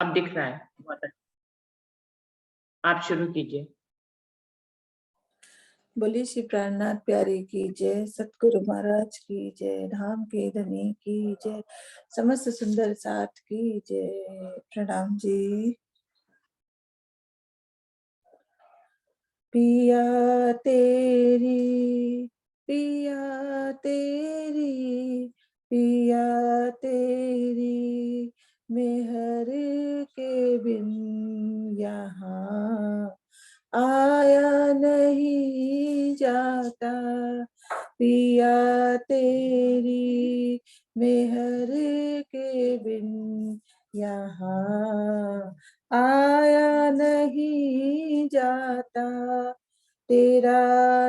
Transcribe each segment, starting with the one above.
अब दिख रहा है। बहुत अच्छा। आप शुरू कीजिए। बोलिए श्री प्राणनाथ प्यारे की जय, सतगुरु महाराज की जय, धाम के धनी की जय, समस्त सुंदर साथ की जय। प्रणाम जी। पिया तेरी, पिया तेरी, पिया तेरी मेहर के बिन यहाँ आया नहीं जाता। पिया तेरी मेहर के बिन यहाँ आया नहीं जाता। तेरा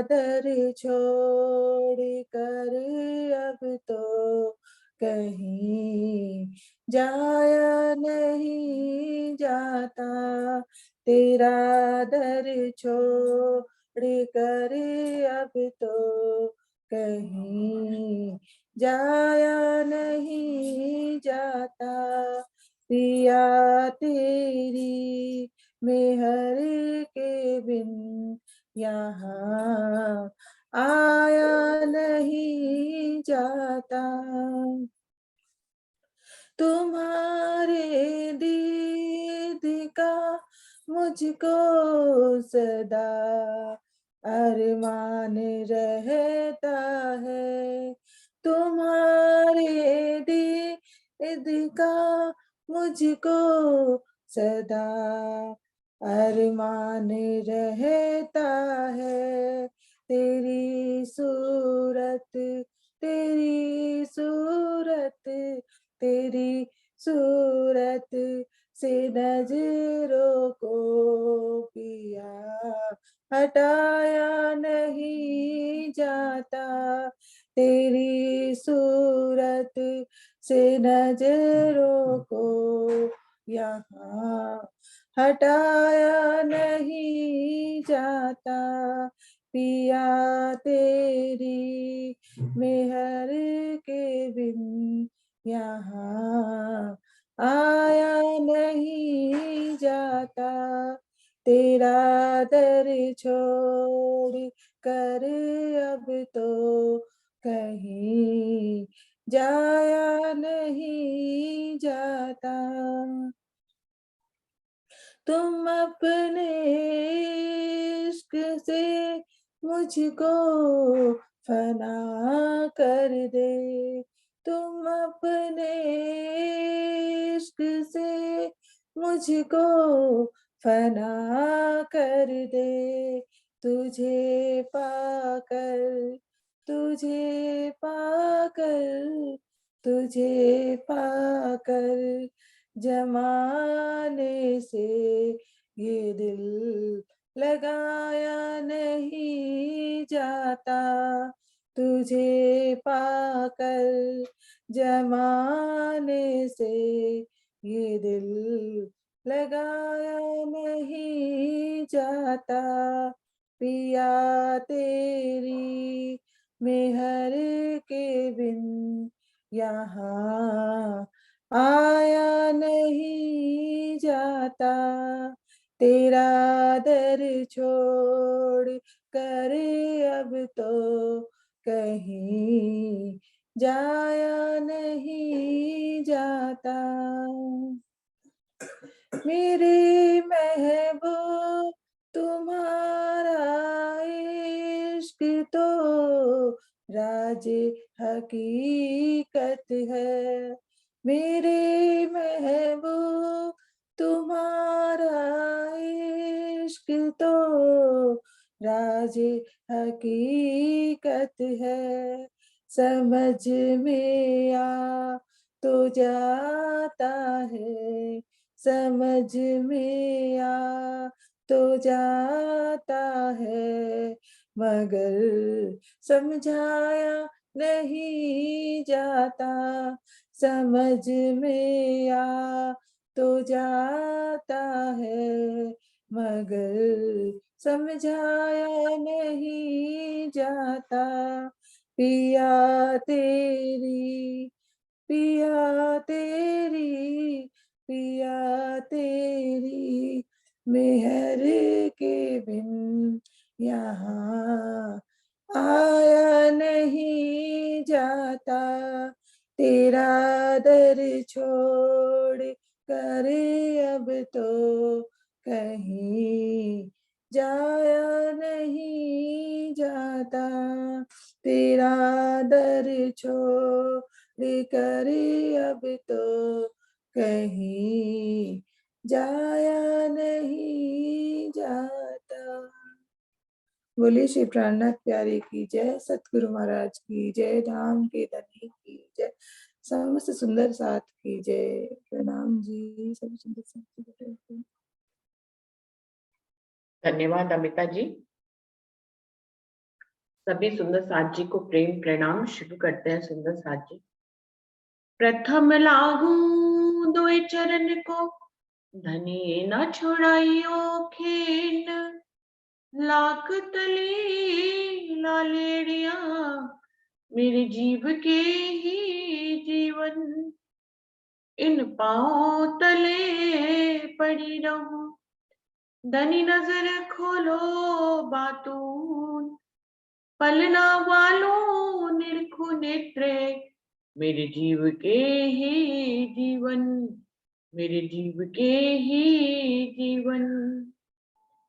दर छोड़ कर अब तो कहीं जाया नहीं जाता। तेरा दर छोड़ कर अब तो कहीं जाया नहीं जाता। पिया तेरी मेहर के बिन यहाँ आया नहीं जाता। तुम्हारे दीद का मुझको सदा अरमान रहता है। तुम्हारे दीद का मुझको सदा अरमान रहता है। तेरी सूरत, तेरी सूरत, तेरी सूरत से नजरों को पिया हटाया नहीं जाता। तेरी सूरत से नजरों को यहाँ हटाया नहीं जाता। पिया तेरी मेहर के बिन यहाँ आया नहीं जाता। तेरा दर छोड़ कर अब तो कहीं जाया नहीं जाता। तुम अपने इश्क से मुझको फना कर दे। तुम अपने इश्क से मुझको फना कर दे। तुझे पाकर, तुझे पाकर, तुझे पाकर जमाने से ये दिल लगाया नहीं जाता। तुझे पाकर जमाने से ये दिल लगाया नहीं जाता। पिया तेरी मेहर के बिन यहाँ आया नहीं जाता। तेरा दर छोड़ कर अब तो कहीं जाया नहीं जाता। मेरे महबूब तुम्हारा इश्क तो राज हकीकत है। मेरे महबूब तुम्हारा इश्क तो राज हकीकत है। समझ में आ तो जाता है, समझ में आ तो जाता है, मगर समझाया नहीं जाता। समझ में आ तो जाता है, मगर समझाया नहीं जाता। पिया तेरी, पिया तेरी पिया तेरी मेहर के बिन यहाँ आया नहीं जाता, तेरा दर छोड़ कर अब तो कहीं जाया नहीं जाता, तेरा दर छोड़ कर अब तो कहीं जाया नहीं जाता। बोलिए श्री प्राणनाथ प्यारे की जय, सतगुरु महाराज की जय, धाम के धनी की जय, समस्त सुंदर साथ की जय। प्रणाम जी, सब सुंदर साथ की जय। धन्यवाद अमिता जी। सभी सुंदर साथ जी को प्रेम प्रणाम। शुरू करते हैं सुंदर साथ जी। प्रथम लागू दोए चरण को, धनी न छुड़ाइयो खेन, लाख तले लालेड़िया मेरे जीव के ही जीवन, इन पांव तले पड़ी रहूं, धनी नजर खोलो बातून, पलना वालों निरखु नेत्रे मेरे जीव के ही जीवन, मेरे जीव के ही जीवन।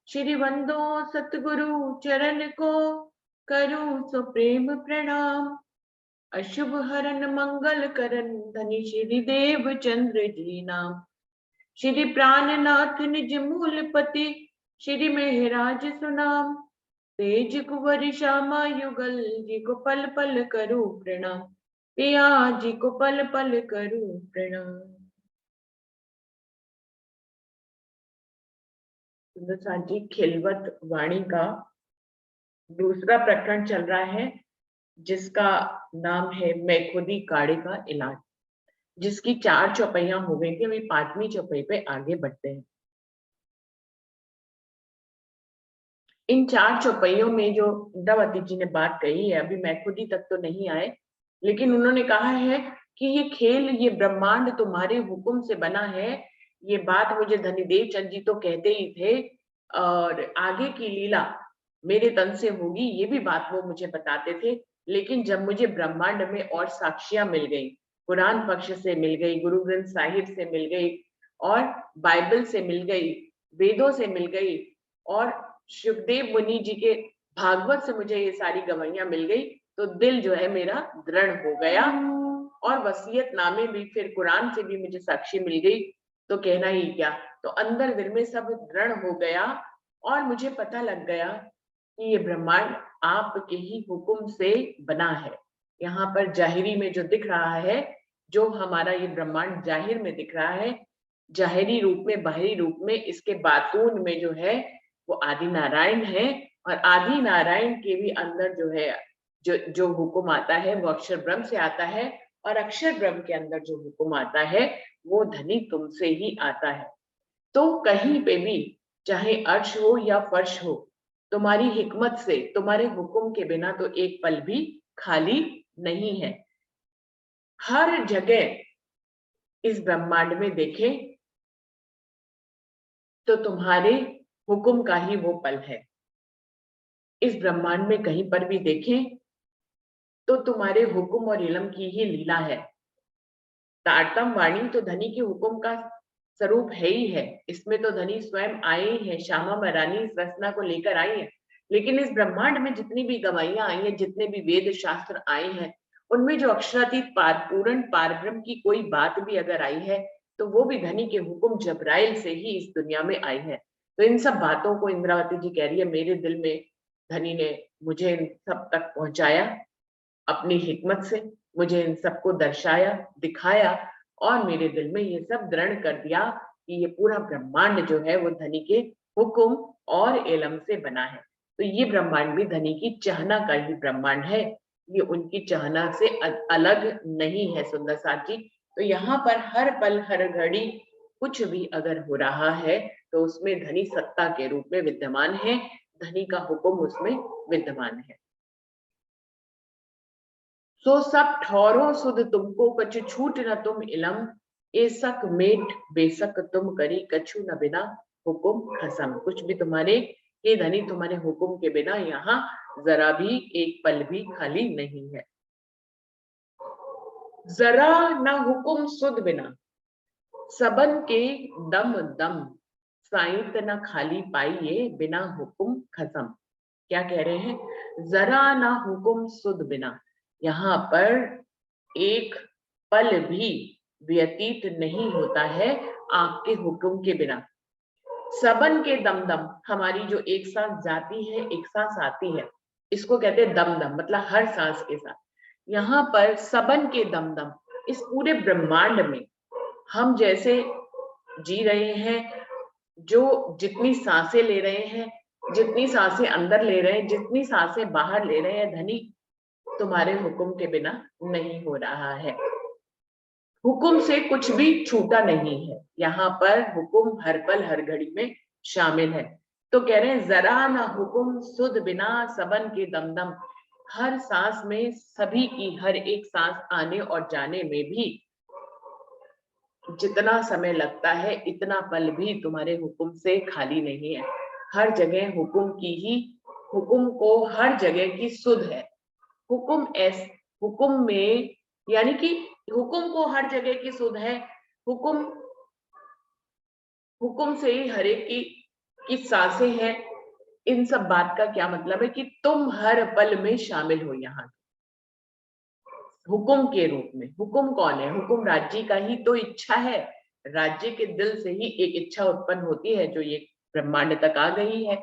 श्री वंदो सतगुरु चरण को, करूं सो प्रेम प्रणाम, अशुभ हरन मंगल करन धनी श्री देव चंद्र जी नाम, श्री प्राणनाथ निज मूलपति, श्री मेहराज सुनाम, तेज कुंवर श्यामा युगल जी को पल पल करूं प्रणाम, पिया जी को पल पल करूं प्रणाम। सुंदर साथ जी, खिलवत वाणी का दूसरा प्रकरण चल रहा है, जिसका नाम है मैं खुदी काढ़े का इलाज, जिसकी 4 चौपाइयां हो गई थी। अभी 5वीं चौपाई पे आगे बढ़ते हैं। इन 4 चौपाइयों में जो इंद्रावती जी ने बात कही है, अभी मैं खुदी तक तो नहीं आए, लेकिन उन्होंने कहा है कि ये खेल, ये ब्रह्मांड तुम्हारे हुक्म से बना है। ये बात मुझे धनीदेव चंद जी तो कहते ही थे, और आगे की लीला मेरे तन से होगी, ये भी बात वो मुझे बताते थे। लेकिन जब मुझे ब्रह्मांड में और साक्षियां मिल गई, कुरान पक्ष से मिल गई, गुरु ग्रंथ साहिब से मिल गई, और बाइबल से मिल गई, वेदों से मिल गई, और सुखदेव मुनि जी के भागवत से मुझे ये सारी गवाहियां मिल गई, तो दिल जो है मेरा दृढ़ हो गया। और वसीयतनामे भी फिर कुरान से भी मुझे साक्षी मिल गई, तो कहना ही क्या। तो अंदर दिल में सब दृढ़ हो गया, और मुझे पता लग गया कि ये ब्रह्मांड आपके ही हुक्म से बना है। यहाँ पर जाहिरी में जो दिख रहा है, जो हमारा ये ब्रह्मांड जाहिर में दिख रहा है, जाहिरी रूप में, बाहरी रूप में, इसके बातून में जो है वो आदि नारायण है। और आदि नारायण के भी अंदर जो है, जो जो हुक्म आता है वो अक्षर ब्रह्म से आता है, और अक्षर ब्रह्म के अंदर जो हुक्म आता है वो धनी तुमसे ही आता है। तो कहीं पे भी, चाहे अर्श हो या फर्श हो, तुम्हारी हिकमत से, तुम्हारे हुक्म के बिना तो एक पल भी खाली नहीं है। हर जगह इस ब्रह्मांड में देखें तो तुम्हारे हुक्म का ही वो पल है। इस ब्रह्मांड में कहीं पर भी देखें तो तुम्हारे हुक्म और इल्म की ही लीला है। तारतम वाणी तो धनी के हुक्म का स्वरूप है ही है। इसमें तो धनी स्वयं आए ही है, श्यामा महारानी इस रचना को लेकर आई है। लेकिन इस ब्रह्मांड में जितनी भी गवाहियां आई हैं, जितने भी वेद शास्त्र आए हैं, उनमें जो अक्षरातीत पूर्ण पारब्रह्म की कोई बात भी अगर आई है, तो वो भी धनी के हुक्म जबराइल से ही इस दुनिया में आई है। तो इन सब बातों को इंद्रावती जी कह रही है, मेरे दिल में धनी ने मुझे इन सब तक पहुंचाया अपनी हिकमत से, मुझे इन सबको दर्शाया, दिखाया, और मेरे दिल में ये सब दृढ़ कर दिया कि ये पूरा ब्रह्मांड जो है वो धनी के हुक्म और इल्म से बना है। तो ये ब्रह्मांड भी धनी की चाहना का ही ब्रह्मांड है, ये उनकी चाहना से अलग नहीं है। सुंदर साथ जी, तो यहाँ पर हर पल हर घड़ी कुछ भी अगर हो रहा है तो उसमें धनी सत्ता के रूप में विद्यमान है, धनी का हुक्म उसमें विद्यमान है। सो सब ठौरो सुध तुमको कछु छूट न तुम इलम, एसक मेट बेसक तुम करी, कछु न बिना हुकुम खसम। कुछ भी तुम्हारे, हे धनी, तुम्हारे हुकुम के बिना यहाँ जरा भी एक पल भी खाली नहीं है। जरा न हुकुम सुध बिना, सबन के दम दम, साइंत न खाली पाइए बिना हुकुम खसम। क्या कह रहे हैं? जरा ना हुकुम सुध बिना, यहाँ पर एक पल भी व्यतीत नहीं होता है आपके हुक्म के बिना। सबन के दमदम, हमारी जो एक सांस जाती है एक सांस आती है, इसको कहते हैं दमदम, मतलब हर सांस के साथ। यहाँ पर सबन के दमदम, इस पूरे ब्रह्मांड में हम जैसे जी रहे हैं, जो जितनी सांसें ले रहे हैं, जितनी सांसें अंदर ले रहे हैं, जितनी सांसें बाहर ले रहे हैं, धनी, तुम्हारे हुक्म के बिना नहीं हो रहा है। हुक्म से कुछ भी छूटा नहीं है, यहाँ पर हुक्म हर पल हर घड़ी में शामिल है। तो कह रहे हैं जरा ना हुक्म सुध बिना, सबन के दमदम, हर सांस में, सभी की हर एक सांस आने और जाने में भी जितना समय लगता है, इतना पल भी तुम्हारे हुक्म से खाली नहीं है। हर जगह हुक्म की ही, हुक्म को हर जगह की सुध है। हुक्म में, यानी कि हुक्म को हर जगह की सुध है। हुक्म, हुक्म से ही हर एक की सांसें हैं। इन सब बात का क्या मतलब है कि तुम हर पल में शामिल हो यहाँ हुक्म के रूप में। हुक्म कौन है? हुक्म राज्य का ही तो इच्छा है। राज्य के दिल से ही एक इच्छा उत्पन्न होती है जो ये ब्रह्मांड तक आ गई है।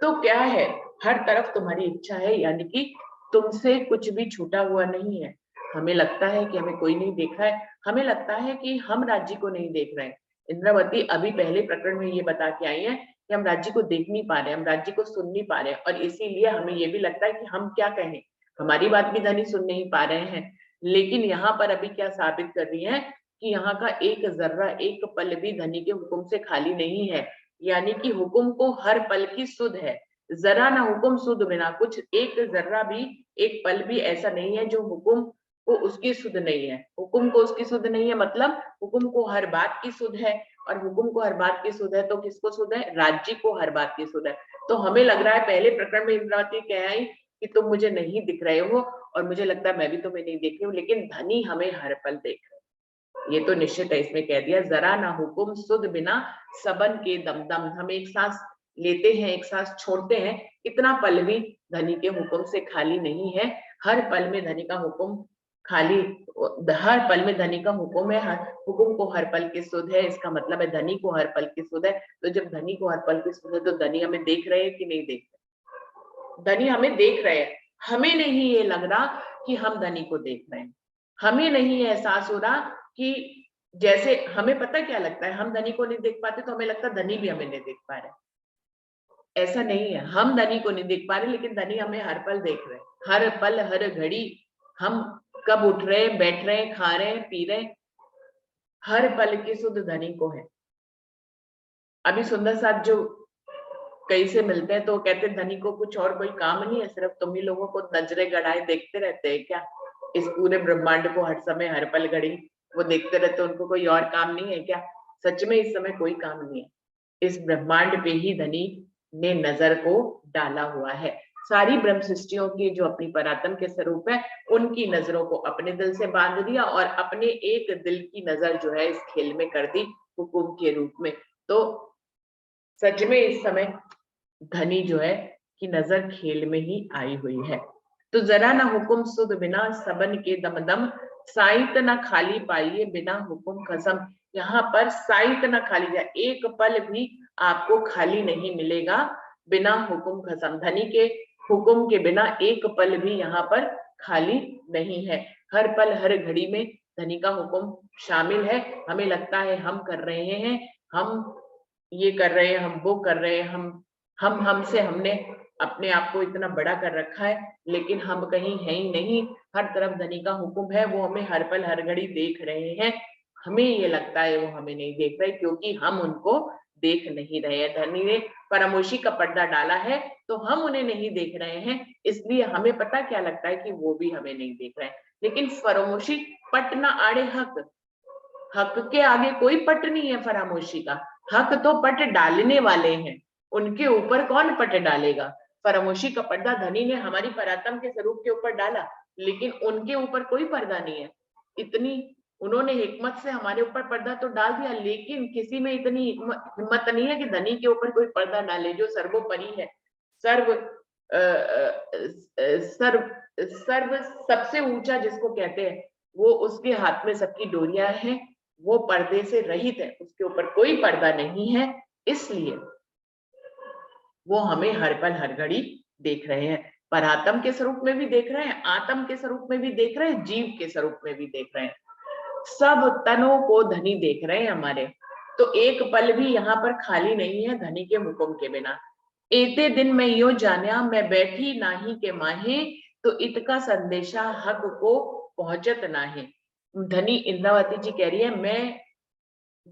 तो क्या है? हर तरफ तुम्हारी इच्छा है, यानी कि तुमसे कुछ भी छूटा हुआ नहीं है। हमें लगता है कि हमें कोई नहीं देख रहा है, हमें लगता है कि हम राज्य को नहीं देख रहे हैं। इंद्रावती अभी पहले प्रकरण में ये बता के आई है कि हम राज्य को देख नहीं पा रहे, हम राज्य को सुन नहीं पा रहे, और इसीलिए हमें ये भी लगता है कि हम क्या कहें, हमारी बात भी धनी सुन नहीं पा रहे हैं। लेकिन यहाँ पर अभी क्या साबित कर रही है कि यहाँ का एक जर्रा, एक पल भी धनी के हुक्म से खाली नहीं है, यानी कि हुक्म को हर पल की सुध है। जरा ना हुक्म सुध बिना, कुछ एक जर्रा भी, एक पल भी ऐसा नहीं है जो हुक्म को उसकी सुध नहीं है। हुक्म को उसकी सुध नहीं है मतलब हुक्म को हर बात की सुध है, और हुक्म को हर बात की सुध है तो किसको सुध है? राज्य को हर बात की सुध है। तो हमें लग रहा है पहले प्रकरण में इंद्रावती कह आई कि तुम मुझे नहीं दिख रहे हो, और मुझे लगता है मैं भी तुम्हें नहीं देख रही हूँ, लेकिन धनी हमें हर पल देख रहे। ये तो निश्चित है, इसमें कह दिया जरा ना हुकुम सुध बिना, सबन के दमदम। हम एक सांस लेते हैं, एक सांस छोड़ते हैं, इतना पल भी धनी के हुक्म से खाली नहीं है। हर पल में धनी का हुक्म खाली, हर पल में धनी का हुक्म है, हुक्म को हर पल की सुध है। इसका मतलब है धनी को हर पल की सुध है। तो जब धनी को हर पल की सुध है तो धनी हमें देख रहे हैं कि नहीं देख रहे? धनी हमें देख रहे हैं। हमें नहीं ये लग रहा कि हम धनी को देख रहे हैं, हमें नहीं एहसास हो रहा कि, जैसे हमें पता क्या लगता है, हम धनी को नहीं देख पाते तो हमें लगता है धनी भी हमें नहीं देख पा रहे। ऐसा नहीं है, हम धनी को नहीं देख पा रहे लेकिन धनी हमें हर पल देख रहे हैं। हर पल हर घड़ी हम कब उठ रहे, बैठ रहे, खा रहे, पी रहे, हर पल की सुध धनी को है। अभी सुंदर साथ जो कई से मिलते हैं तो कहते हैं धनी को कुछ और कोई काम नहीं है, सिर्फ तुम ही लोगों को नजरें गड़ाए देखते रहते हैं क्या? इस पूरे ब्रह्मांड को हर समय हर पल घड़ी वो देखते रहते, उनको कोई और काम नहीं है क्या? सच में इस समय कोई काम नहीं है, इस ब्रह्मांड पे ही धनी ने नजर को डाला हुआ है। सारी ब्रह्म सृष्टियों की जो अपनी परात्म के स्वरूप है, उनकी नजरों को अपने दिल से बांध दिया और अपने एक दिल की नजर जो है इस खेल में कर दी हुकुम के रूप में। तो सच में इस समय धनी जो है कि नजर खेल में ही आई हुई है। तो जरा ना हुकुम सुध बिना, सबन के दमदम, साइंत ना खाली पाइए बिना हुकुम कसम। यहाँ पर साइंत ना खाली जाए, एक पल भी आपको खाली नहीं मिलेगा बिना हुकुम खसम। धनी के हुकुम के बिना एक पल भी यहाँ पर खाली नहीं है। हर पल हर घड़ी में धनी का हुकुम शामिल है। हमें लगता है हम कर रहे हैं, हम ये कर रहे हैं, हम वो कर रहे हैं, हम हमसे हमने अपने आप को इतना बड़ा कर रखा है, लेकिन हम कहीं है ही नहीं। हर तरफ धनी का हुक्म है, वो हमें हर पल हर घड़ी देख रहे हैं। हमें ये लगता है वो हमें नहीं देख रहे क्योंकि हम उनको देख नहीं रहे हैं। धनी ने परमोशी का पर्दा डाला है तो हम उन्हें नहीं देख रहे हैं, इसलिए हमें पता क्या लगता है कि वो भी हमें नहीं देख रहे हैं। लेकिन फरोमोशी पट न आड़े हक, हक के आगे कोई पट नहीं है फरामोशी का। हक तो पट डालने वाले हैं, उनके ऊपर कौन पट डालेगा। फरामोशी का पर्दा धनी ने हमारी परात्म के स्वरूप के ऊपर डाला, लेकिन उनके ऊपर कोई पर्दा नहीं है। इतनी उन्होंने हिकमत से हमारे ऊपर पर्दा तो डाल दिया, लेकिन किसी में इतनी हिम्मत नहीं है कि धनी के ऊपर कोई पर्दा डाले, जो सर्वोपरि है, सर्व सर्व सर्व सबसे ऊंचा जिसको कहते हैं, वो उसके हाथ में सबकी डोरियां हैं, वो पर्दे से रहित है, उसके ऊपर कोई पर्दा नहीं है। इसलिए वो हमें हर पल हर घड़ी देख रहे हैं, परात्म के स्वरूप में भी देख रहे हैं, आत्म के स्वरूप में भी देख रहे हैं, जीव के स्वरूप में भी देख रहे हैं, सब तनों को धनी देख रहे हैं हमारे। तो एक पल भी यहाँ पर खाली नहीं है धनी के हुक्म के बिना। एते दिन मैं यो जान्या मैं बैठी नाही के माहे, तो इतका संदेशा हक को पहुंचत नाहे। धनी इंद्रावती जी कह रही है, मैं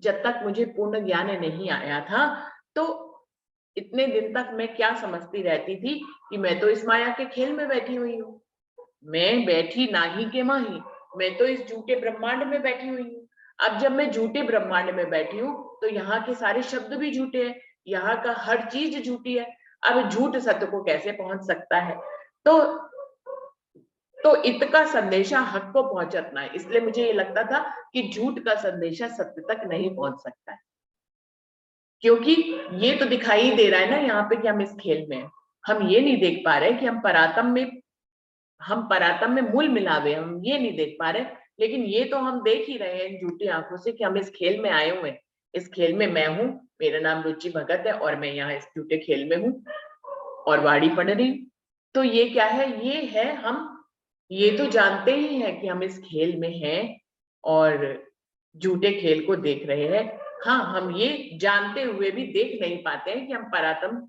जब तक मुझे पूर्ण ज्ञान नहीं आया था, तो इतने दिन तक मैं क्या समझती रहती थी कि मैं तो इस माया के खेल में बैठी हुई हूँ, मैं बैठी नाही के माही, मैं तो इस झूठे ब्रह्मांड में बैठी हुई हूँ। अब जब मैं झूठे ब्रह्मांड में बैठी हूँ, तो यहाँ के सारे शब्द भी झूठे हैं, यहाँ का हर चीज झूठी है। अब झूठ सत्य को कैसे पहुंच सकता है। तो इतका संदेशा हक को पहुंचना है। इसलिए मुझे ये लगता था कि झूठ का संदेशा सत्य तक नहीं पहुंच सकता है, क्योंकि ये तो दिखाई दे रहा है ना यहाँ पे कि हम इस खेल में हैं। हम ये नहीं देख पा रहे कि हम परात्म में मूल मिलावे, हम ये नहीं देख पा रहे। लेकिन ये तो हम देख ही रहे हैं झूठी आंखों से कि हम इस खेल में आए हुए हैं। इस खेल में मैं हूँ, मेरा नाम रुचि भगत है, और मैं यहाँ इस झूठे खेल में हूँ और वाड़ी पढ़ रही हूँ। तो ये क्या है, ये है हम ये तो जानते ही हैं कि हम इस खेल में हैं और झूठे खेल को देख रहे हैं। हाँ, हम ये जानते हुए भी देख नहीं पाते हैं कि हम परात्म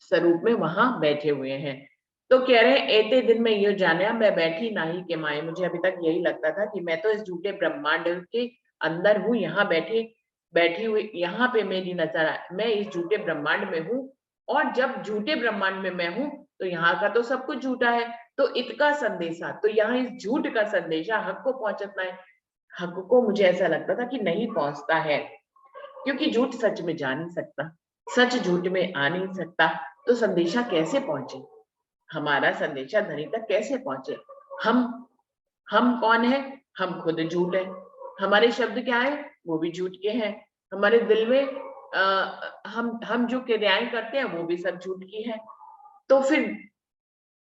स्वरूप में वहां बैठे हुए हैं। तो कह रहे हैं, एते दिन में यो जाना मैं बैठी नाही के माए। मुझे अभी तक यही लगता था कि मैं तो इस झूठे ब्रह्मांड के अंदर हूँ, यहाँ बैठी हुई, यहाँ पे मेरी नजर मैं इस झूठे ब्रह्मांड में हूँ। और जब झूठे ब्रह्मांड में मैं हूँ, तो यहाँ का तो सब कुछ झूठा है। तो इतका संदेशा, तो यहाँ इस झूठ का संदेशा हक को पहुंचना है। हक को मुझे ऐसा लगता था कि नहीं पहुंचता है, क्योंकि झूठ सच में जा नहीं सकता, सच झूठ में आ नहीं सकता। तो संदेशा कैसे पहुंचे, हमारा संदेशा धनी तक कैसे पहुंचे। हम कौन है, हम खुद झूठ है, हमारे शब्द क्या है, वो भी झूठ के हैं, हमारे दिल में हम जो क्रियाएं करते हैं वो भी सब झूठ की है। तो फिर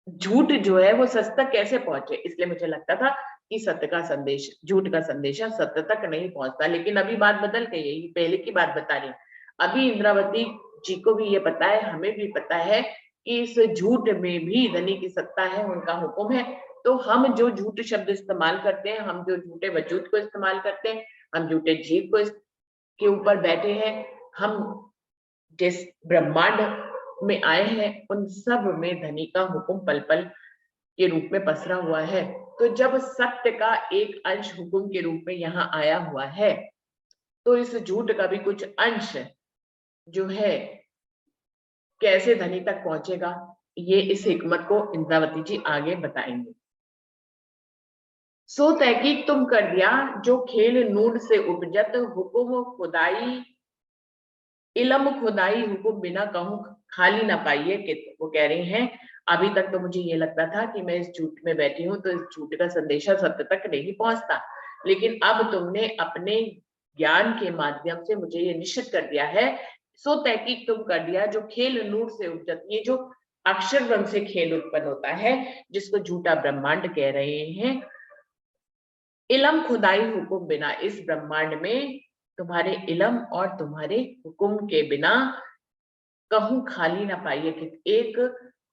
झूठ जो है वो सच तक कैसे पहुंचे। इसलिए मुझे लगता था कि सत्य का संदेश, झूठ का संदेशा सत्य तक नहीं पहुंचता। लेकिन अभी बात बदल गई है, ये पहले की बात बता रही हूँ। अभी इंद्रावती जी को भी ये पता है, हमें भी पता है कि इस झूठ में भी धनी की सत्ता है, उनका हुक्म है। तो हम जो झूठ शब्द इस्तेमाल करते हैं, हम जो झूठे वजूद को इस्तेमाल करते हैं, हम झूठे जीव को के ऊपर बैठे हैं, हम जिस ब्रह्मांड में आए हैं, उन सब में धनी का हुक्म पल पल के रूप में पसरा हुआ है। तो जब सत्य का एक अंश हुक्म के रूप में यहाँ आया हुआ है, तो इस झूठ का भी कुछ अंश जो है कैसे धनी तक पहुंचेगा, ये इस हिकमत को इंद्रावती जी आगे बताएंगे। सो तहकीक तुम कर दिया जो खेल नूर से उपजत, हुक्म खुदाई इलम खुदाई हुक्म बिना कहूं खाली ना पाइए। कि वो कह रही हैं, अभी तक तो मुझे ये लगता था कि मैं इस झूठ में बैठी हूँ, तो इस झूठ का संदेशा सत्य तक नहीं पहुंचता। लेकिन अब तुमने अपने ज्ञान के माध्यम से मुझे ये निश्चित कर दिया है, सो तहकीक तुम कर दिया जो खेल नूर से उपजत, ये जो अक्षर ब्रह्म से खेल उत्पन्न होता है, जिसको झूठा ब्रह्मांड कह रहे हैं, इलम खुदाई हुक्म बिना, इस ब्रह्मांड में तुम्हारे इलम और तुम्हारे हुक्म के बिना कहूं खाली ना पाइए। कि एक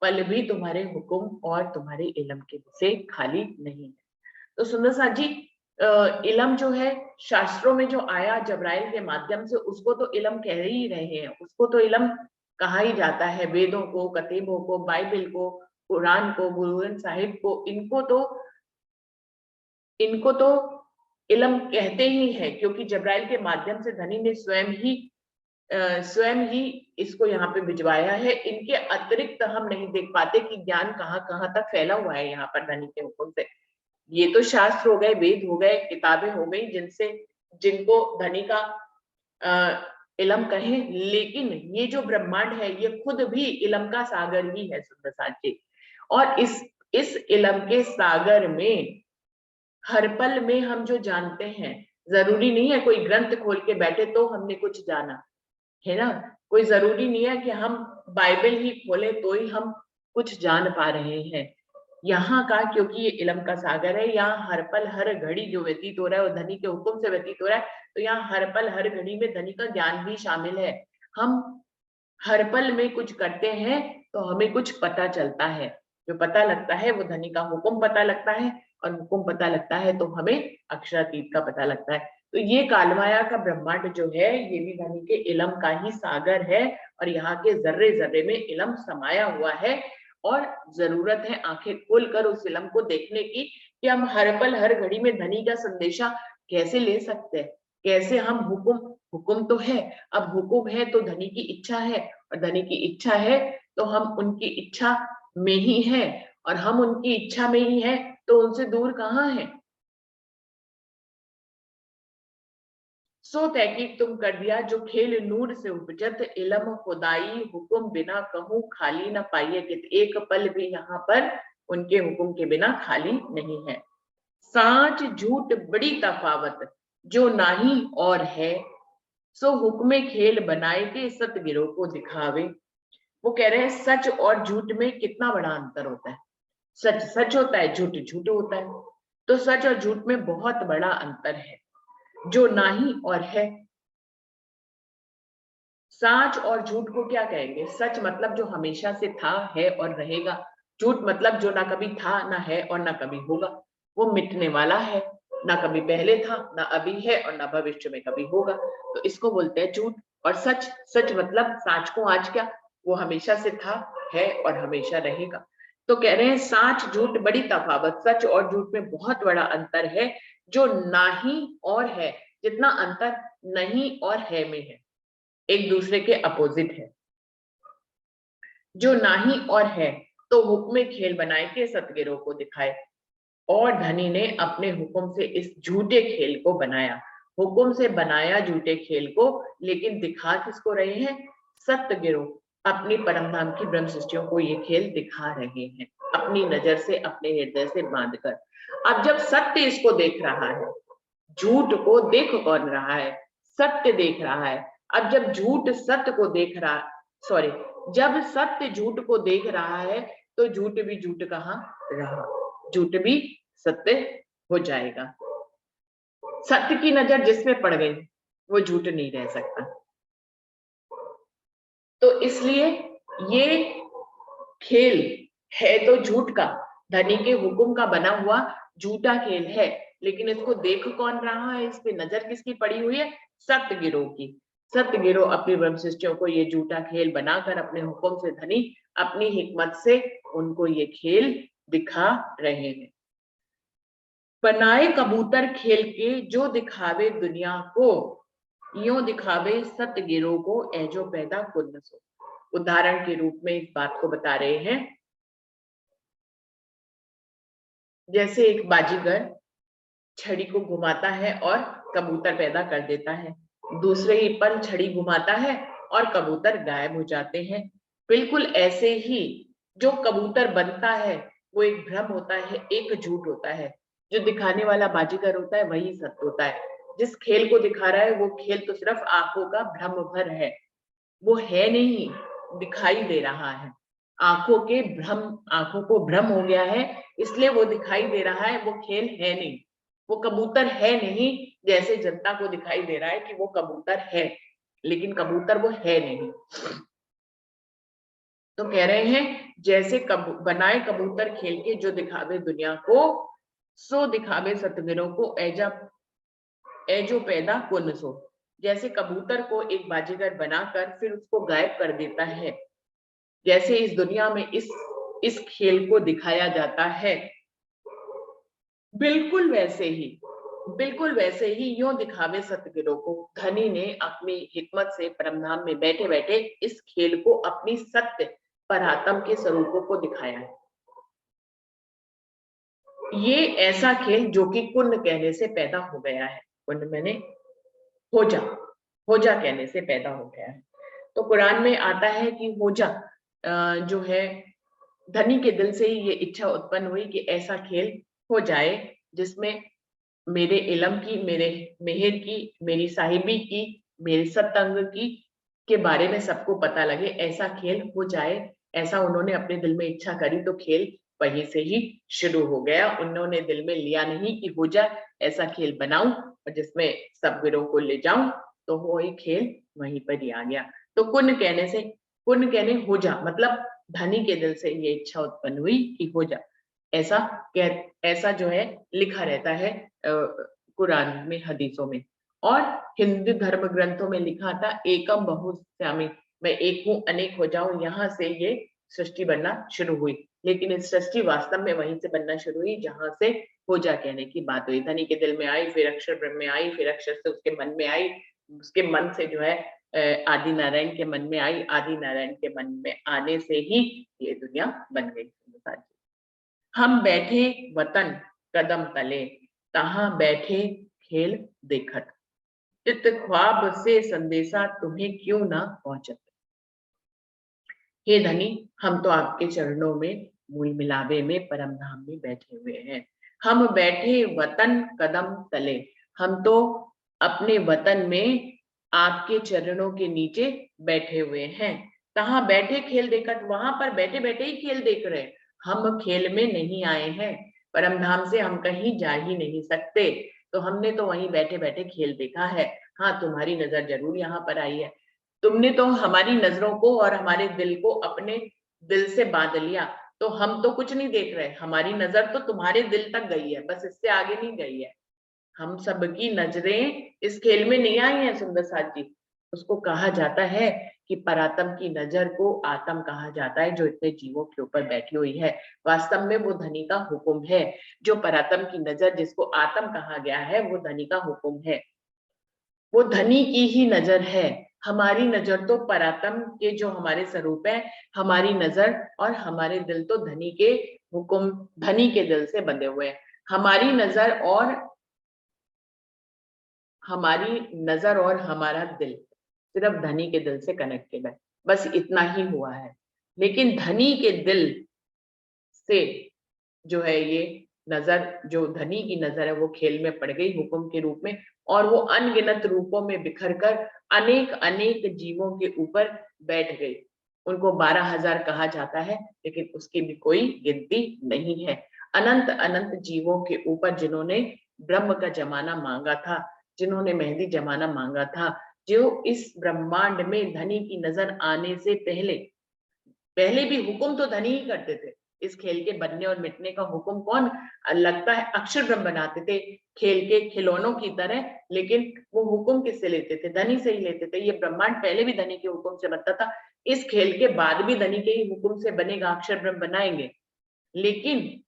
पल भी तुम्हारे हुक्म और तुम्हारे इलम के से खाली नहीं है। तो सुंदर साथ जी, इलम जो है शास्त्रों में जो आया जबराइल के माध्यम से, उसको तो इलम कह ही रहे हैं, उसको तो इलम कहा ही जाता है। वेदों को, कतीबों को, बाइबल को, कुरान को, गुरु ग्रंथ साहिब को, इनको तो इलम कहते ही है, क्योंकि जबराइल के माध्यम से धनी ने स्वयं ही इसको यहाँ पे भिजवाया है। इनके अतिरिक्त हम नहीं देख पाते कि ज्ञान कहाँ कहाँ तक फैला हुआ है यहाँ पर धनी के हुक्म से। ये तो शास्त्र हो गए, वेद हो गए, किताबें हो गई, जिनसे जिनको धनी का इलम कहे, लेकिन ये जो ब्रह्मांड है ये खुद भी इलम का सागर ही है सुंदर साथी। और इस इलम के सागर में हर पल में हम जो जानते हैं, जरूरी नहीं है कोई ग्रंथ खोल के बैठे तो हमने कुछ जाना, है ना। कोई जरूरी नहीं है कि हम बाइबल ही खोले तो ही हम कुछ जान पा रहे हैं। यहाँ का क्योंकि ये इलम का सागर है, यहाँ हर पल हर घड़ी जो व्यतीत हो रहा है वो धनी के हुक्म से व्यतीत हो रहा है, तो यहाँ हर पल हर घड़ी में धनी का ज्ञान भी शामिल है। हम हर पल में कुछ करते हैं तो हमें कुछ पता चलता है, जो पता लगता है वो धनी का हुक्म पता लगता है, और हुक्म पता लगता है तो हमें अक्षरातीत का पता लगता है। तो ये कालमाया का ब्रह्मांड जो है ये भी धनी के इलम का ही सागर है, और यहाँ के जर्रे जर्रे में इलम समाया हुआ है। और जरूरत है आंखें खोलकर उस इलम को देखने की कि हम हर पल हर घड़ी में धनी का संदेशा कैसे ले सकते हैं, कैसे हम हुक्म तो है, अब हुक्म है तो धनी की इच्छा है, और धनी की इच्छा है तो हम उनकी इच्छा में ही है, और हम उनकी इच्छा में ही है तो उनसे दूर कहाँ है। सो तहकीक तुम कर दिया जो खेल नूर से उपजत, इलम खुदाई हुक्म बिना कहूं खाली न पाइए कित। एक पल भी यहाँ पर उनके हुक्म के बिना खाली नहीं है। साच झूठ बड़ी तफावत जो नाही और है, सो हुक्मे खेल बनाए के सतगिरों को दिखावे। वो कह रहे हैं सच और झूठ में कितना बड़ा अंतर होता है। सच सच होता है, झूठ झूठ होता है। तो सच और झूठ में बहुत बड़ा अंतर है। जो नाही और है, सच और झूठ को क्या कहेंगे? सच मतलब जो हमेशा से था, है और रहेगा। झूठ मतलब जो ना कभी था, ना है और ना कभी होगा। वो मिटने वाला है, ना कभी पहले था, ना अभी है और ना भविष्य में कभी होगा। तो इसको बोलते हैं झूठ। और सच, सच मतलब साच को आज क्या, वो हमेशा से था, है और हमेशा रहेगा। तो कह रहे हैं साच झूठ बड़ी तफावत, सच और झूठ में बहुत बड़ा अंतर है। जो नाही और है, जितना अंतर नहीं और है में है, एक दूसरे के अपोजिट है। जो नाही और है तो हुक्म खेल बनाए के सतगिरों को दिखाए, और धनी ने अपने हुक्म से इस झूठे खेल को बनाया। हुक्म से बनाया झूठे खेल को, लेकिन दिखा किसको रहे हैं? सत्यगिरोह अपनी परमधाम की ब्रह्म सृष्टियों को ये खेल दिखा रहे हैं, अपनी नजर से, अपने हृदय से बांधकर। अब जब सत्य इसको देख रहा है, झूठ को देख कौन रहा है? सत्य देख रहा है। अब जब झूठ सत्य को देख रहा, सॉरी, जब सत्य झूठ को देख रहा है तो झूठ भी झूठ कहाँ रहा, झूठ भी सत्य हो जाएगा। सत्य की नजर जिसमें पड़ गई वो झूठ नहीं रह सकता। तो इसलिए ये खेल है तो झूठ का, धनी के हुक्म का बना हुआ झूठा खेल है, लेकिन इसको देख कौन रहा है? इस पे नजर किसकी पड़ी हुई है? सत्य गिरोह की। सत्य गिरोह अपनी ब्रह्म सृष्टियों को ये झूठा खेल बनाकर अपने हुक्म से धनी अपनी हिकमत से उनको ये खेल दिखा रहे हैं। बनाए कबूतर खेल के जो दिखावे दुनिया को, यूं दिखावे सत्य गिरोह को ऐजो पैदा खुद न सो। उदाहरण के रूप में इस बात को बता रहे हैं, जैसे एक बाजीगर छड़ी को घुमाता है और कबूतर पैदा कर देता है, दूसरे ही पल छड़ी घुमाता है और कबूतर गायब हो जाते हैं। बिल्कुल ऐसे ही जो कबूतर बनता है वो एक भ्रम होता है, एक झूठ होता है। जो दिखाने वाला बाजीगर होता है वही सत्य होता है। जिस खेल को दिखा रहा है वो खेल तो सिर्फ आंखों का भ्रम भर है, वो है नहीं, दिखाई दे रहा है। आंखों के भ्रम, आंखों को भ्रम हो गया है इसलिए वो दिखाई दे रहा है, वो खेल है नहीं, वो कबूतर है नहीं। जैसे जनता को दिखाई दे रहा है कि वो कबूतर है, लेकिन कबूतर वो है नहीं। तो कह रहे हैं जैसे बनाए कबूतर खेल के जो दिखावे दुनिया को, सो दिखावे सतगिरों को ऐजो पैदा कुन सो। जैसे कबूतर को एक बाजीगर बनाकर फिर उसको गायब कर देता है, जैसे इस दुनिया में इस खेल को दिखाया जाता है, बिल्कुल वैसे ही यूं दिखावे सतगिरों को धनी ने अपनी हिकमत से परमधाम में बैठे बैठे इस खेल को अपनी सत्य परात्म के स्वरूपों को दिखाया है। ये ऐसा खेल जो कि कुंड कहने से पैदा हो गया है। कुंड मैंने होजा, होजा कहने से पैदा हो गया है। तो कुरान में आता है कि होजा जो है धनी के दिल से ही ये इच्छा उत्पन्न हुई कि ऐसा खेल हो जाए जिसमें मेरे इल्म की, मेरे मेहर की, मेरी साहिबी की, मेरे सत्संग की के बारे में सबको पता लगे, ऐसा खेल हो जाए। ऐसा उन्होंने अपने दिल में इच्छा करी तो खेल वहीं से ही शुरू हो गया। उन्होंने दिल में लिया नहीं कि हो जाए, ऐसा खेल बनाऊं और जिसमें सब वीरों को ले जाऊं, तो वो ही खेल वहीं पर ही आ गया। तो कुन कहने से, कुन कहने हो जा मतलब धनी के दिल से ये इच्छा उत्पन्न हुई कि हो जा, ऐसा ऐसा जो है लिखा रहता है कुरान में, हदीसों में। और हिंदू धर्म ग्रंथों में लिखा था एकम बहुश्यामी, मैं एक हूँ अनेक हो जाऊं, यहाँ से ये सृष्टि बनना शुरू हुई। लेकिन इस सृष्टि वास्तव में वहीं से बनना शुरू हुई जहां से पूजा कहने की बात हुई। धनी के दिल में आई, फिर अक्षर ब्रह्म में आई, फिर अक्षर से उसके मन में आई, उसके मन से जो है आदि नारायण के मन में आई, आदि नारायण के मन में आने से ही ये दुनिया बन गई। हम बैठे वतन कदम तले, तहां बैठे खेल देखत, चित ख्वाब से संदेशा तुम्हें क्यों ना पहुंचत। हे धनी, हम तो आपके चरणों में मूल मिलावे में परम धाम में बैठे हुए हैं। हम बैठे वतन कदम तले, हम तो अपने वतन में आपके चरणों के नीचे बैठे हुए हैं। कहाँ बैठे खेल देखत, वहां पर बैठे बैठे ही खेल देख रहे हैं। हम खेल में नहीं आए हैं, परम धाम से हम कहीं जा ही नहीं सकते, तो हमने तो वहीं बैठे बैठे खेल देखा है। हाँ, तुम्हारी नजर जरूर यहाँ पर आई है, तुमने तो हमारी नजरों को और हमारे दिल को अपने दिल से बांध लिया, तो हम तो कुछ नहीं देख रहे, हमारी नजर तो तुम्हारे दिल तक गई है, बस इससे आगे नहीं गई है। हम सबकी नजरें इस खेल में नहीं आई हैं सुंदर साथ जी। उसको कहा जाता है कि परात्म की नजर को आत्म कहा जाता है, जो इतने जीवों के ऊपर बैठी हुई है। वास्तव में वो धनी का हुक्म है। जो परात्म की नजर जिसको आत्म कहा गया है, वो धनी का हुक्म है, वो धनी की ही नजर है। हमारी नजर तो परात्म के जो हमारे स्वरूप है, हमारी नजर और हमारे दिल तो धनी के हुक्म, धनी के दिल से बंधे हुए हैं। हमारी नजर और हमारा दिल सिर्फ धनी के दिल से कनेक्टेड है, बस इतना ही हुआ है। लेकिन धनी के दिल से जो है ये नजर, जो धनी की नजर है, वो खेल में पड़ गई हुक्म के रूप में, और वो अनगिनत रूपों में बिखर कर अनेक अनेक जीवों के ऊपर बैठ गई। उनको 12,000 कहा जाता है, लेकिन उसकी भी कोई गिनती नहीं है। अनंत अनंत जीवों के ऊपर जिन्होंने ब्रह्म का जमाना मांगा था, जिन्होंने मेहंदी जमाना मांगा था, जो इस ब्रह्मांड में धनी की नजर आने से पहले पहले भी हुक्म तो धनी ही करते थे। इस खेल के बनने और मिटने का हुक्म कौन लगता है, अक्षर ब्रह्म बनाते थे खेल के खिलौनों की तरह, लेकिन वो हुक्म किससे लेते थे, धनी से ही लेते थे। ये ब्रह्मांड पहले भी धनी के हुक्म से बनता था, इस खेल के बाद भी धनी के ही हुक्म से बनेगा, अक्षर ब्रह्म बनाएंगे। लेकिन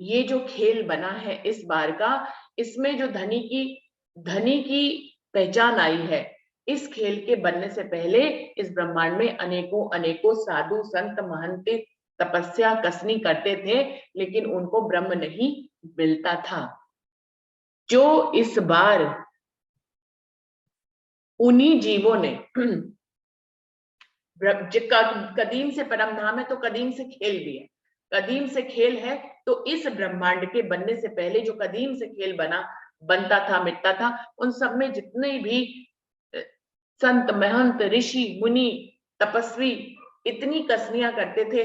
ये जो खेल बना है इस बार का, इसमें जो धनी की पहचान आई है, इस खेल के बनने से पहले इस ब्रह्मांड में अनेकों अनेकों साधु संत महंत तपस्या कसनी करते थे, लेकिन उनको ब्रह्म नहीं मिलता था। जो इस बार उन्हीं जीवों ने कदीम से परम धाम है, तो कदीम से खेल भी है, कदीम से खेल है। तो इस ब्रह्मांड के बनने से पहले जो कदीम से खेल बनता था, मिटता था, उन सब में जितने भी संत महंत ऋषि मुनि तपस्वी इतनी कसनियां करते थे,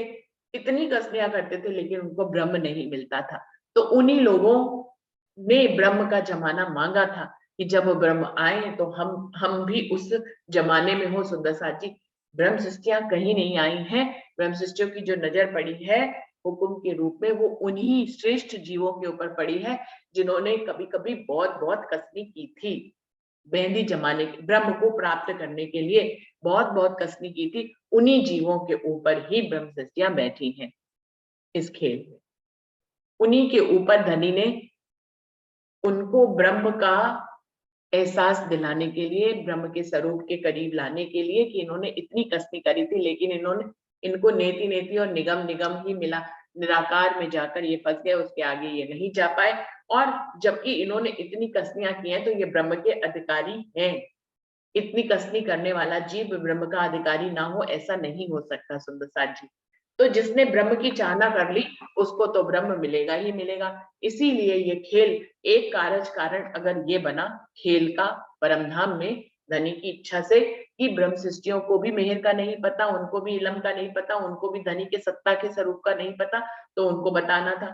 इतनी कसनियां करते थे, लेकिन उनको ब्रह्म नहीं मिलता था। तो उन्हीं लोगों ने ब्रह्म का जमाना मांगा था कि जब ब्रह्म आए तो हम भी उस जमाने में हो। सुंदर साथ जी, ब्रह्म सृष्टियां कहीं नहीं आई हैं, ब्रह्म सृष्टियों की जो नजर पड़ी है हुक्म के रूप में, वो उन्हीं श्रेष्ठ जीवों के ऊपर पड़ी है जिन्होंने कभी कभी बहुत बहुत कसनी की थी, मेहंदी जमाने ब्रह्म को प्राप्त करने के लिए बहुत बहुत कसनी की थी। उन्हीं जीवों के ऊपर ही ब्रह्म सृष्टियां बैठी हैं इस खेल में। उन्हीं के ऊपर धनी ने उनको ब्रह्म का एहसास दिलाने के लिए, ब्रह्म के स्वरूप के करीब लाने के लिए, कि इन्होंने इतनी कसनी करी थी, लेकिन इनको नेति नेति और निगम निगम ही मिला, निराकार में जाकर ये फंस गए, उसके आगे ये नहीं जा पाए। और जबकि इन्होंने इतनी कसनियां की हैं, तो ये ब्रह्म के अधिकारी हैं। इतनी कसनी करने वाला जीव ब्रह्म का अधिकारी ना हो, ऐसा नहीं हो सकता सुंदर साथ जी। तो जिसने ब्रह्म की चाहना कर ली, उसको तो ब्रह्म मिलेगा ही मिलेगा। इसीलिए ये खेल एक कारज कारण अगर ये बना खेल का परमधाम में धनी की इच्छा से, कि ब्रह्म सृष्टियों को भी मेहर का नहीं पता, उनको भी इलम का नहीं पता, उनको भी धनी के सत्ता के स्वरूप का नहीं पता, तो उनको बताना था।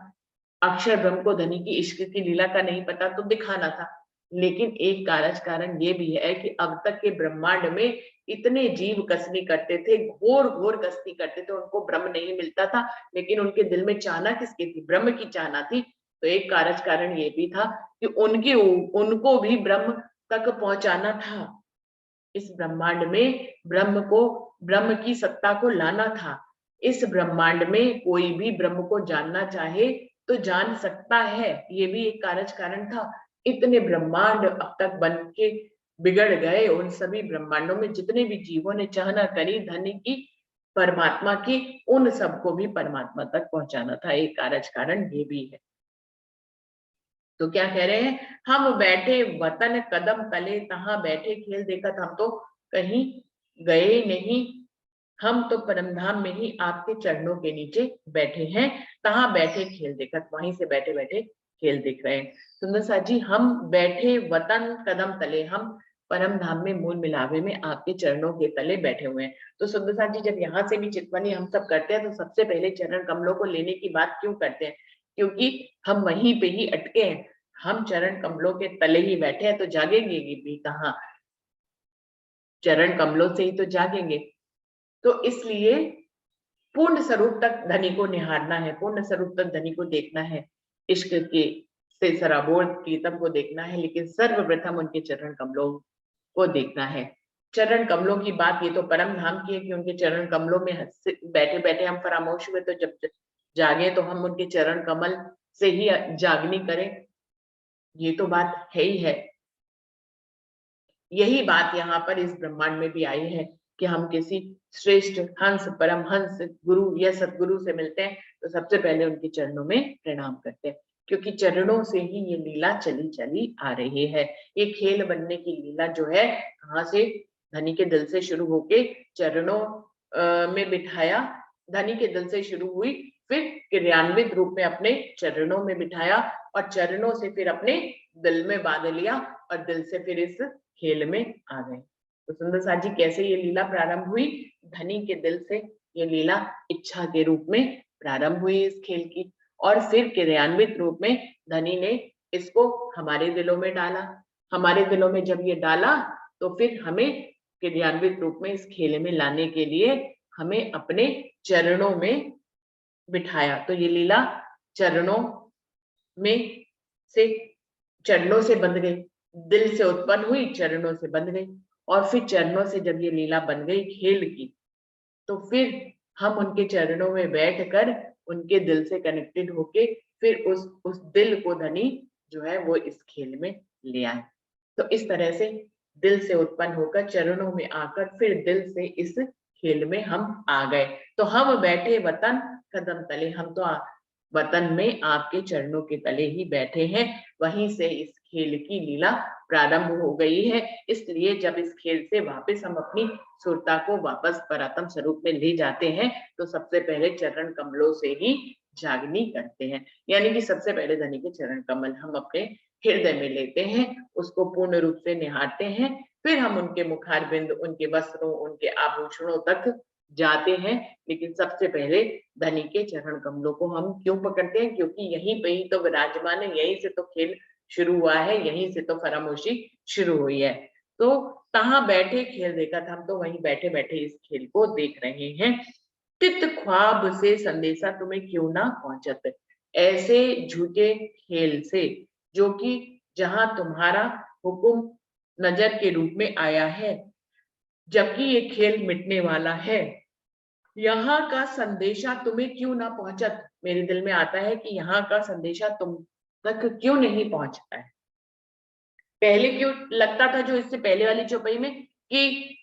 अक्षर ब्रह्म को धनी की इश्क की लीला का नहीं पता, तो दिखाना था। लेकिन एक कारज कारण ये भी है कि अब तक के ब्रह्मांड में इतने जीव कसनी करते थे, घोर घोर कसनी करते थे, उनको ब्रह्म नहीं मिलता था, लेकिन उनके दिल में चाहना किसकी थी? ब्रह्म की चाहना थी। तो एक कारज कारण ये भी था कि उनको भी ब्रह्म तक पहुंचाना था। इस ब्रह्मांड में ब्रह्म की सत्ता को लाना था। इस ब्रह्मांड में कोई भी ब्रह्म को जानना चाहे तो जान सकता है, ये भी एक कारज कारण था। इतने ब्रह्मांड अब तक बन के बिगड़ गए, उन सभी ब्रह्मांडों में जितने भी जीवों ने चाहना करी धन की, परमात्मा की, उन सबको भी परमात्मा तक पहुंचाना था। एक कारज कारण ये भी है। तो क्या कह रहे हैं? हम बैठे वतन कदम तले, तहां बैठे खेल देखत। हम तो कहीं गए नहीं, हम तो परमधाम में ही आपके चरणों के नीचे बैठे हैं। तहां बैठे खेल देखत, वहीं से बैठे बैठे खेल देख रहे हैं। सुंदर साथ जी, हम बैठे वतन कदम तले, हम परम धाम में मूल मिलावे में आपके चरणों के तले बैठे हुए हैं। तो सुंदर साथ जी, जब यहाँ से भी चितवनी हम सब करते हैं, तो सबसे पहले चरण कमलों को लेने की बात क्यों करते हैं? क्योंकि हम वहीं पे ही अटके हैं। हम चरण कमलों के तले ही बैठे हैं, तो जागेंगे भी कहाँ? चरण कमलों से ही तो जागेंगे। तो इसलिए पूर्ण स्वरूप तक धनी को निहारना है, पूर्ण स्वरूप तक धनी को देखना है, इश्क के से सराबोर प्रीतम को देखना है, लेकिन सर्वप्रथम उनके चरण कमलों को देखना है। चरण कमलों की बात ये तो परम धाम की है कि उनके चरण कमलों में बैठे बैठे हम फरामोश हुए, तो जब जागे तो हम उनके चरण कमल से ही जागनी करें, ये तो बात है ही है। यही बात यहाँ पर इस ब्रह्मांड में भी आई है कि हम किसी श्रेष्ठ हंस, परम हंस, गुरु या सदगुरु से मिलते हैं, तो सबसे पहले उनके चरणों में प्रणाम करते हैं, क्योंकि चरणों से ही ये लीला चली चली आ रही है। ये खेल बनने की लीला जो है, कहाँ से? धनी के दिल से शुरू होके चरणों में बिठाया, धनी के दिल से शुरू हुई, फिर क्रियान्वित रूप में अपने चरणों में बिठाया, और चरणों से फिर अपने दिल में बांध लिया, और दिल से फिर इस खेल में आ गए। तो सुंदर साथ जी, कैसे ये लीला प्रारंभ हुई? धनी के दिल से ये लीला इच्छा के रूप में प्रारंभ हुई इस खेल की, और फिर क्रियान्वित रूप में धनी ने इसको हमारे दिलों में डाला। हमारे दिलों में जब ये डाला, तो फिर हमें क्रियान्वित रूप में इस खेल में लाने के लिए हमें अपने चरणों में बिठाया। तो ये लीला चरणों में से चरणों से बंध गई, दिल से उत्पन्न हुई, चरणों से बंध गई, और फिर चरणों से जब ये लीला बन गई खेल की, तो फिर हम उनके चरणों में बैठकर उनके दिल से कनेक्टेड होके फिर उस दिल को धनी जो है वो इस खेल में ले आए। तो इस तरह से दिल से उत्पन्न होकर चरणों में आकर फिर दिल से इस खेल में हम आ गए। तो हम बैठे वतन कदम तले, हम तो वतन में आपके चरणों के तले ही बैठे हैं, वहीं से इस खेल की लीला प्रारंभ हो गई है। इसलिए जब इस खेल से वापस हम अपनी सुरता को वापस परात्म स्वरूप में ले जाते हैं, तो सबसे पहले चरण कमलों से ही जागनी करते हैं। यानी कि सबसे पहले धनी के चरण कमल हम अपने हृदय में लेते हैं, उसको पूर्ण रूप से निहारते हैं, फिर हम उनके मुखारबिंद, उनके वस्त्रों, उनके आभूषणों तक जाते हैं। लेकिन सबसे पहले धनी के चरण कमलों को हम क्यों पकड़ते हैं? क्योंकि यहीं पे ही तो विराजमान है, यहीं से तो खेल शुरू हुआ है, यहीं से तो फरामोशी शुरू हुई है। तो कहाँ बैठे खेल देखा था, हम तो वहीं बैठे बैठे इस खेल को देख रहे हैं। तित ख्वाब से संदेशा तुम्हें क्यों ना पहुंचत, ऐसे झूठे खेल से जो कि जहां तुम्हारा हुक्म नजर के रूप में आया है, जबकि ये खेल मिटने वाला है, यहाँ का संदेशा तुम्हें क्यों ना पहुंचत। मेरे दिल में आता है कि यहाँ का संदेशा तुम तक क्यों नहीं पहुंचता है। पहले क्यों लगता था, जो इससे पहले वाली चौपाई में, कि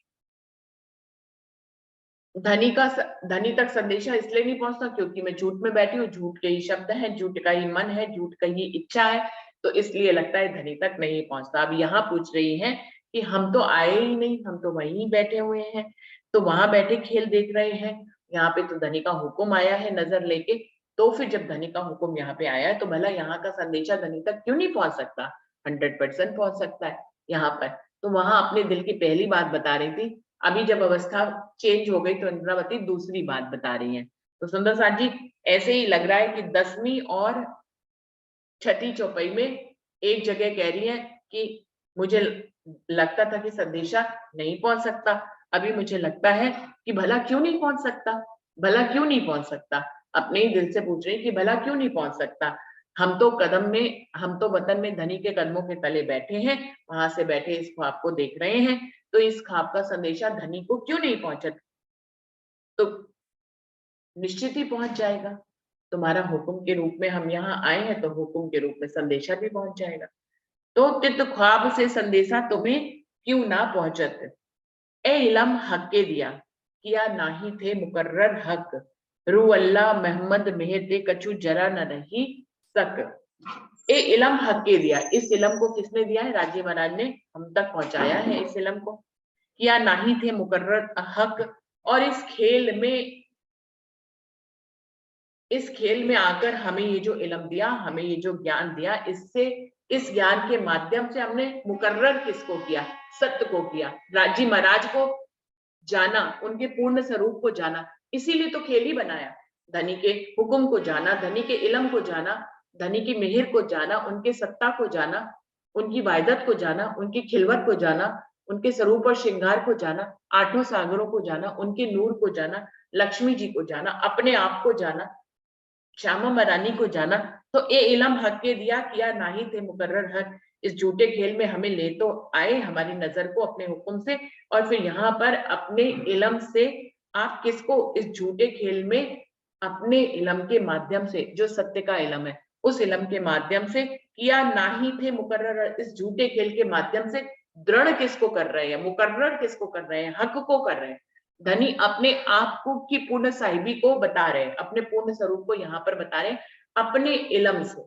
धनी तक संदेशा इसलिए नहीं पहुंचता क्योंकि मैं झूठ में बैठी हूँ, झूठ के ही शब्द हैं, झूठ का ही मन है, झूठ का ही इच्छा है, तो इसलिए लगता है धनी तक नहीं पहुंचता। अब यहाँ पूछ रही हैं कि हम तो आए ही नहीं, हम तो वहीं बैठे हुए हैं, तो वहां बैठे खेल देख रहे हैं, यहाँ पे तो धनी का हुक्म आया है नजर लेके, तो फिर जब धनी का हुक्म यहाँ पे आया है तो भला यहाँ का संदेशा धनी तक क्यों नहीं पहुंच सकता? 100% पहुंच सकता है यहाँ पर। तो वहां अपने दिल की पहली बात बता रही थी, अभी जब अवस्था चेंज हो गई तो इंद्रावती दूसरी बात बता रही है। तो सुंदर साथ जी, ऐसे ही लग रहा है कि 10वीं और छठी चौपाई में एक जगह कह रही है कि मुझे लगता था कि संदेशा नहीं पहुंच सकता, अभी मुझे लगता है कि भला क्यों नहीं पहुंच सकता, भला क्यों नहीं पहुंच सकता, अपने ही दिल से पूछ रही कि भला क्यों नहीं पहुंच सकता। हम तो वतन में धनी के कदमों के तले बैठे हैं, वहां से बैठे इस ख्वाब को देख रहे हैं, तो इस ख्वाब का संदेशा धनी को क्यों नहीं पहुंचा? तो निश्चित ही पहुंच जाएगा, तुम्हारा हुक्म के रूप में हम यहाँ आए हैं, तो हुक्म के रूप में संदेशा भी पहुंच जाएगा। तो तित ख्वाब से संदेशा तुम्हें क्यों ना पहुंचत, ए इलम हक के दिया, किया नाही थे मुकर्रर हक, रू अल्लाह मोहम्मद मेहते कछु जरा न रही सक। ए इलम हक के दिया, इस इलम को किसने दिया है? राजे महाराज ने हम तक पहुंचाया है इस इलम को। किया नाही थे मुकर्रर हक, और इस खेल में आकर हमें ये जो इल्म दिया, हमें ये जो ज्ञान दिया, इससे इस ज्ञान के माध्यम से हमने मुकर्रर किसको किया? सत्य को किया, राजी महाराज को जाना, उनके पूर्ण स्वरूप को जाना, इसीलिए तो खेल ही बनाया। धनी के हुक्म को जाना, धनी के इल्म को जाना, धनी की मिहिर को जाना, उनके सत्ता को जाना, उनकी वायदत को जाना, उनकी खिलवत को जाना, उनके स्वरूप और श्रृंगार को जाना, आठों सागरों को जाना, उनके नूर को जाना, लक्ष्मी जी को जाना, अपने आप को जाना, श्यामा मरानी को जाना। तो ए इलम हक के दिया, किया नाही थे मुकर्रर हक, इस झूठे खेल में हमें ले तो आए हमारी नजर को अपने हुक्म से, और फिर यहाँ पर अपने इलम से आप किसको इस झूठे खेल में अपने इलम के माध्यम से, जो सत्य का इलम है, उस इलम के माध्यम से किया नाही थे मुकर्रर, इस झूठे खेल के माध्यम से दृढ़ किसको कर रहे हैं, मुकर्रर किसको कर रहे हैं? हक को कर रहे हैं। धनी अपने आप को की पूर्ण साहिबी को बता रहे हैं, अपने पूर्ण स्वरूप को यहाँ पर बता रहे हैं अपने इलम से।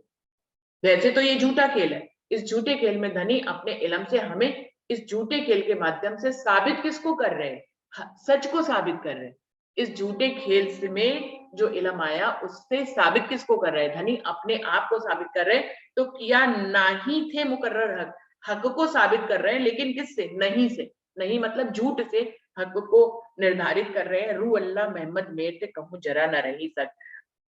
वैसे तो ये झूठा खेल है, इस झूठे खेल में धनी अपने इलम से हमें इस झूठे खेल के माध्यम से साबित किसको कर रहे हैं? सच को साबित कर रहे हैं। इस झूठे खेल में जो इलम आया उससे साबित किसको कर रहे हैं? धनी अपने आप को साबित कर रहे हैं। तो किया नाही थे मुकर्रर हक, हक को साबित कर रहे हैं, लेकिन किससे? नहीं से। नहीं मतलब झूठ से हक को निर्धारित कर रहे हैं। रू अल्लाह मोहम्मद मेरे कहूं जरा न रही सक,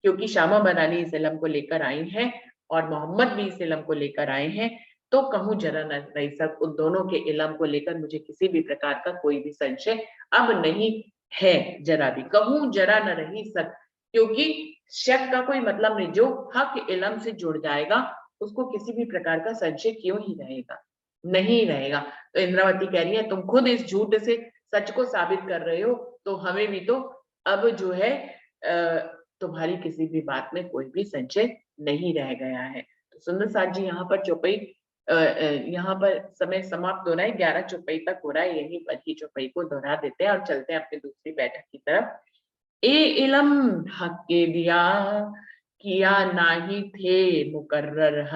क्योंकि शामा बनानी इस इलम को लेकर आई हैं और मोहम्मद भी इस इलम को लेकर आए हैं, तो कहूं जरा न रही सक, उन दोनों के इलम को लेकर मुझे किसी भी प्रकार का कोई भी संशय अब नहीं है, जरा भी, कहूं जरा न रही सक, क्योंकि शक का कोई मतलब नहीं, जो हक इलम से जुड़ जाएगा उसको किसी भी प्रकार का संशय क्यों ही रहेगा, नहीं रहेगा। तो इंद्रावती कह रही है तुम खुद इस झूठ से सच को साबित कर रहे हो, तो हमें भी तो अब जो है तुम्हारी किसी भी बात में कोई भी संशय नहीं रह गया है। तो सुंदर साथ जी यहाँ पर चौपाई यहाँ पर समय समाप्त हो रहा है, 11 चौपाई तक हो रहा है, यहीं पर ही चौपाई को दोहरा देते हैं और चलते हैं अपनी दूसरी बैठक की तरफ। ए इलम हक के दिया, किया नाही थे मुकर्रर हक,